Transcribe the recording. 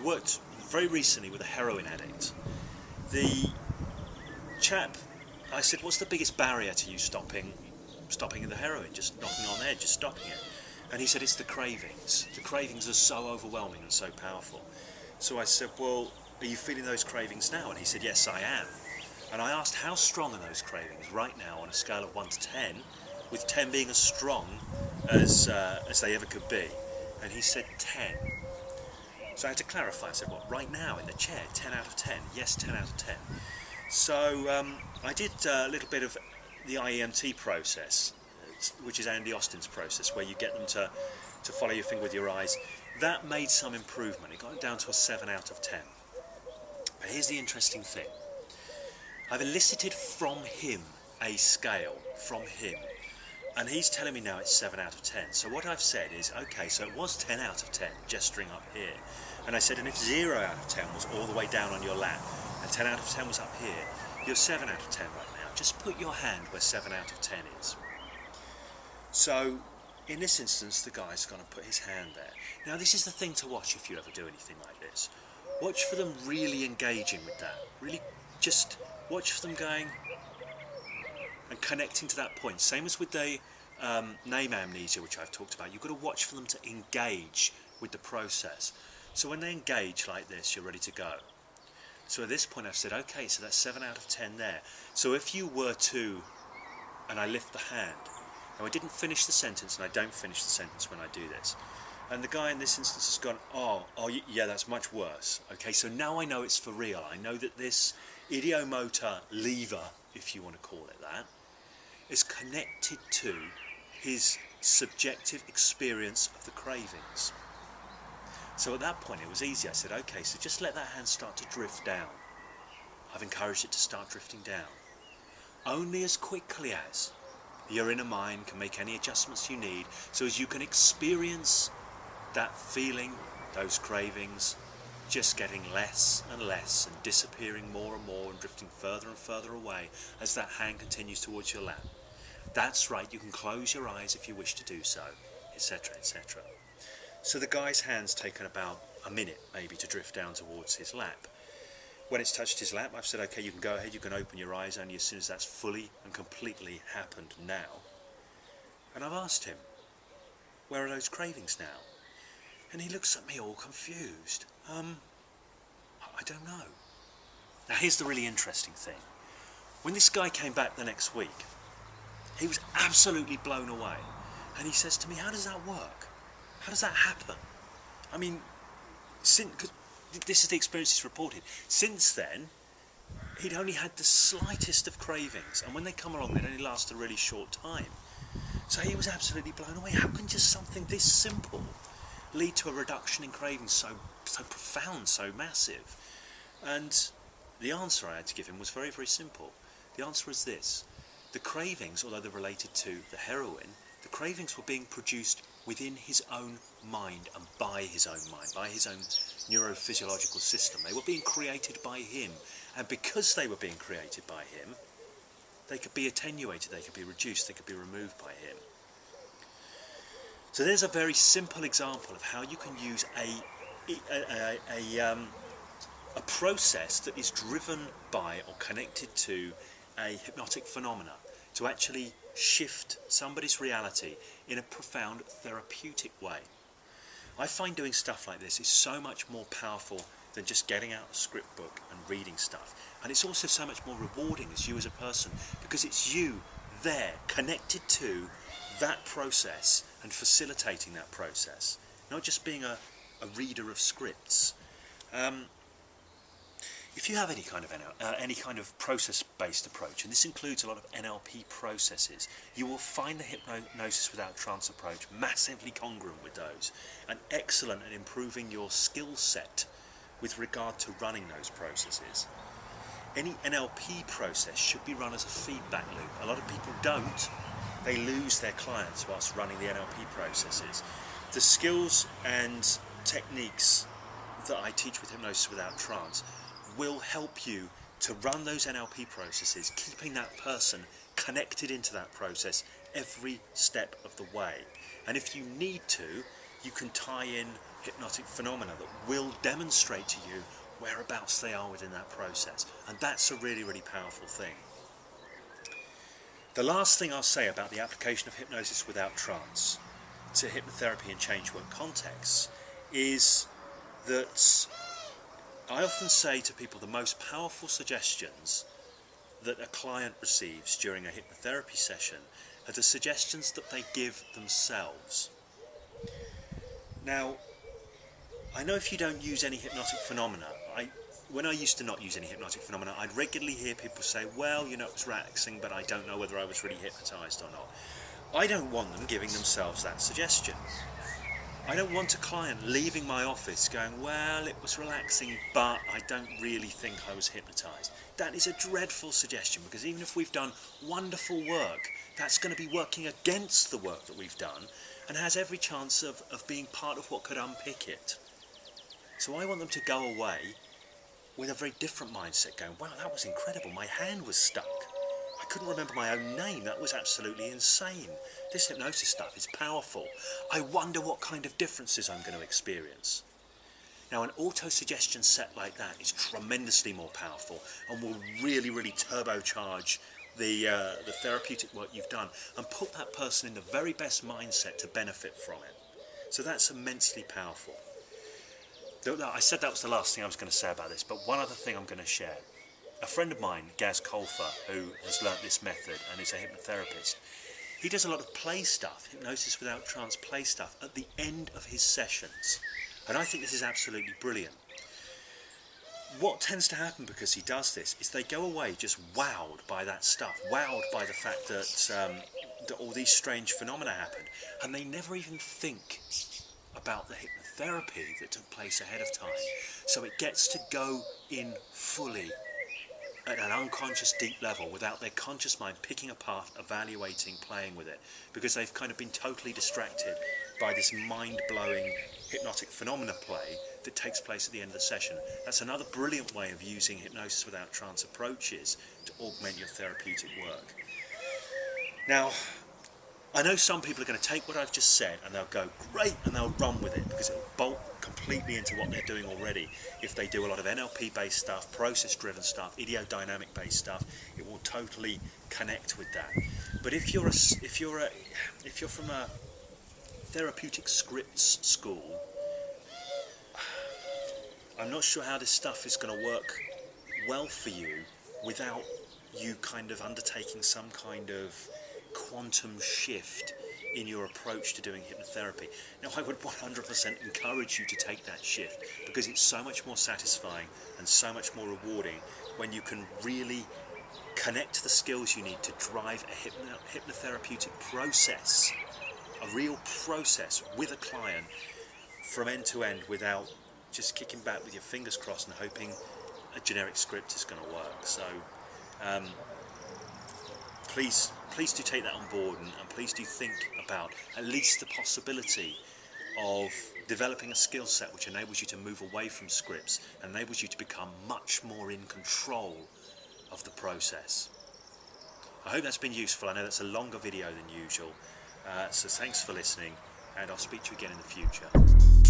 worked very recently with a heroin addict. The chap, I said, what's the biggest barrier to you stopping the heroin, just knocking on there, just stopping it? And he said, it's the cravings. The cravings are so overwhelming and so powerful. So I said, well, are you feeling those cravings now? And he said, yes, I am. And I asked, how strong are those cravings right now on a scale of 1 to 10, with 10 being as strong as they ever could be? And he said 10. So I had to clarify. I said, what, right now in the chair, 10 out of 10? Yes, 10 out of 10. So I did a little bit of the IEMT process, which is Andy Austin's process, where you get them to follow your finger with your eyes. That made some improvement. It got it down to a 7 out of 10. But here's the interesting thing. I've elicited from him a scale, from him. And he's telling me now it's 7 out of 10. So what I've said is, okay, so it was 10 out of 10, gesturing up here. And I said, and if 0 out of 10 was all the way down on your lap, and 10 out of 10 was up here, you're 7 out of 10 right now. Just put your hand where 7 out of 10 is. So, in this instance, the guy's going to put his hand there. Now, this is the thing to watch if you ever do anything like this. Watch for them really engaging with that. Really just watch for them going and connecting to that point. Same as with the name amnesia, which I've talked about. You've got to watch for them to engage with the process. So when they engage like this, you're ready to go. So at this point I've said, okay, so that's 7 out of 10 there. So if you were to, and I lift the hand, now I didn't finish the sentence, and I don't finish the sentence when I do this. And the guy in this instance has gone, oh yeah, that's much worse. Okay, so now I know it's for real. I know that this idiomotor lever, if you want to call it that, is connected to his subjective experience of the cravings. So at that point it was easy. I said, okay, so just let that hand start to drift down. I've encouraged it to start drifting down. Only as quickly as your inner mind can make any adjustments you need, so as you can experience that feeling, those cravings, just getting less and less and disappearing more and more and drifting further and further away as that hand continues towards your lap. That's right, you can close your eyes if you wish to do so, etc., etc. So the guy's hand's taken about a minute maybe to drift down towards his lap. When it's touched his lap, I've said, okay, you can go ahead, you can open your eyes only as soon as that's fully and completely happened now. And I've asked him, where are those cravings now? And he looks at me all confused. I don't know. Now here's the really interesting thing. When this guy came back the next week, he was absolutely blown away. And he says to me, how does that work? How does that happen? I mean, cause this is the experience he's reported. Since then, he'd only had the slightest of cravings. And when they come along, they only last a really short time. So he was absolutely blown away. How can just something this simple lead to a reduction in cravings so profound, so massive? And the answer I had to give him was very, very simple. The answer is this. The cravings, although they're related to the heroin, the cravings were being produced within his own mind and by his own mind, by his own neurophysiological system. They were being created by him. And because they were being created by him, they could be attenuated, they could be reduced, they could be removed by him. So there's a very simple example of how you can use a process that is driven by or connected to a hypnotic phenomena to actually shift somebody's reality in a profound therapeutic way. I find doing stuff like this is so much more powerful than just getting out a script book and reading stuff. And it's also so much more rewarding as you as a person, because it's you there connected to that process and facilitating that process, not just being a reader of scripts. If you have any kind of process-based approach, and this includes a lot of NLP processes, you will find the Hypnosis Without Trance approach massively congruent with those, and excellent at improving your skill set with regard to running those processes. Any NLP process should be run as a feedback loop. A lot of people don't. They lose their clients whilst running the NLP processes. The skills and techniques that I teach with Hypnosis Without Trance will help you to run those NLP processes, keeping that person connected into that process every step of the way. And if you need to, you can tie in hypnotic phenomena that will demonstrate to you whereabouts they are within that process. And that's a really, really powerful thing. The last thing I'll say about the application of hypnosis without trance to hypnotherapy and changework contexts is that I often say to people the most powerful suggestions that a client receives during a hypnotherapy session are the suggestions that they give themselves. Now, I know if you don't use any hypnotic phenomena, when I used to not use any hypnotic phenomena, I'd regularly hear people say, well, you know, it was relaxing, but I don't know whether I was really hypnotised or not. I don't want them giving themselves that suggestion. I don't want a client leaving my office going, well, it was relaxing, but I don't really think I was hypnotised. That is a dreadful suggestion, because even if we've done wonderful work, that's going to be working against the work that we've done and has every chance of being part of what could unpick it. So I want them to go away with a very different mindset, going, wow, that was incredible, my hand was stuck. I couldn't remember my own name, that was absolutely insane. This hypnosis stuff is powerful. I wonder what kind of differences I'm going to experience. Now, an auto-suggestion set like that is tremendously more powerful and will really, really turbocharge the therapeutic work you've done and put that person in the very best mindset to benefit from it. So that's immensely powerful. I said that was the last thing I was going to say about this, but one other thing I'm going to share. A friend of mine, Gaz Colfer, who has learnt this method and is a hypnotherapist, he does a lot of play stuff, hypnosis without trance play stuff, at the end of his sessions. And I think this is absolutely brilliant. What tends to happen because he does this is they go away just wowed by that stuff, wowed by the fact that all these strange phenomena happened, and they never even think about the hypnotherapy that took place ahead of time. So it gets to go in fully at an unconscious deep level without their conscious mind picking apart, evaluating, playing with it, because they've kind of been totally distracted by this mind-blowing hypnotic phenomena play that takes place at the end of the session. That's another brilliant way of using hypnosis without trance approaches to augment your therapeutic work. Now, I know some people are going to take what I've just said and they'll go, great, and they'll run with it because it will bolt completely into what they're doing already. If they do a lot of NLP based stuff, process driven stuff, ideodynamic based stuff, it will totally connect with that. But if you're from a therapeutic scripts school, I'm not sure how this stuff is going to work well for you without you kind of undertaking some kind of quantum shift in your approach to doing hypnotherapy. Now, I would 100% encourage you to take that shift because it's so much more satisfying and so much more rewarding when you can really connect the skills you need to drive a hypnotherapeutic process, a real process with a client from end to end without just kicking back with your fingers crossed and hoping a generic script is going to work. So please do take that on board and please do think about at least the possibility of developing a skill set which enables you to move away from scripts and enables you to become much more in control of the process. I hope that's been useful. I know that's a longer video than usual, so thanks for listening and I'll speak to you again in the future.